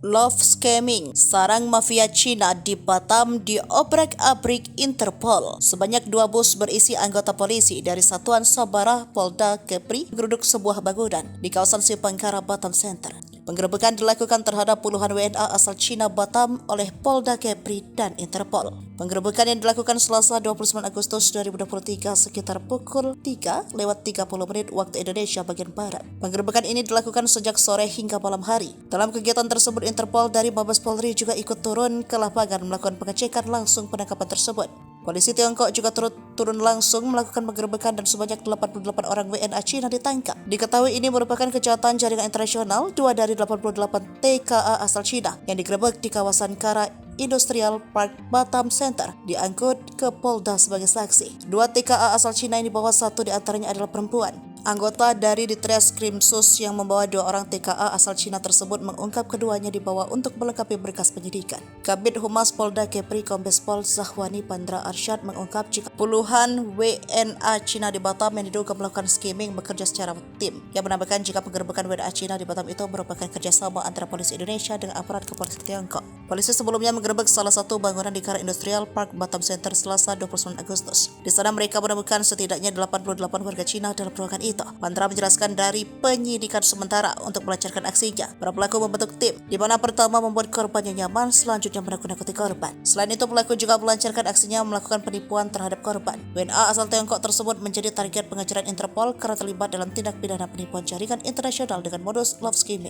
Love scamming, sarang mafia Cina di Batam diobrak-abrik Interpol. Sebanyak 2 bus berisi anggota polisi dari Satuan Sabara Polda Kepri geruduk sebuah bangunan di kawasan Sipangkara Batam Center. Penggerebekan dilakukan terhadap puluhan WNA asal Cina Batam oleh Polda Kepri dan Interpol. Penggerebekan yang dilakukan Selasa 29 Agustus 2023 sekitar pukul 3:30 waktu Indonesia bagian Barat. Penggerebekan ini dilakukan sejak sore hingga malam hari. Dalam kegiatan tersebut, Interpol dari Mabes Polri juga ikut turun ke lapangan melakukan pengecekan langsung penangkapan tersebut. Polisi Tiongkok juga turun langsung melakukan penggerebekan dan sebanyak 88 orang WNA Cina ditangkap. Diketahui ini merupakan kejahatan jaringan internasional. 2 dari 88 TKA asal Cina yang digerebek di kawasan Kara Industrial Park Batam Center diangkut ke Polda sebagai saksi. 2 TKA asal Cina ini dibawa, 1 diantaranya adalah perempuan. Anggota dari Ditreskrimsus yang membawa 2 orang TKA asal Cina tersebut mengungkap keduanya dibawa untuk melengkapi berkas penyidikan. Kabid Humas Polda Kepri Kombes Pol Zahwani Pandra Arsyad mengungkap jika puluhan WNA Cina di Batam yang diduga melakukan skimming bekerja secara tim. Yang menambahkan jika penggerebekan WNA Cina di Batam itu merupakan kerjasama antara polisi Indonesia dengan aparat kepolisian Tiongkok. Polisi sebelumnya menggerebek salah satu bangunan di Kara Industrial Park Batam Center Selasa 29 Agustus. Di sana mereka menemukan setidaknya 88 warga Cina dalam ruangan itu. Pandra menjelaskan dari penyidikan sementara untuk melancarkan aksinya, para pelaku membentuk tim, di mana pertama membuat korbannya nyaman, selanjutnya menakut-nakuti korban. Selain itu, pelaku juga melancarkan aksinya melakukan penipuan terhadap korban. WNA asal Tiongkok tersebut menjadi target pengejaran Interpol karena terlibat dalam tindak pidana penipuan jaringan internasional dengan modus love scamming.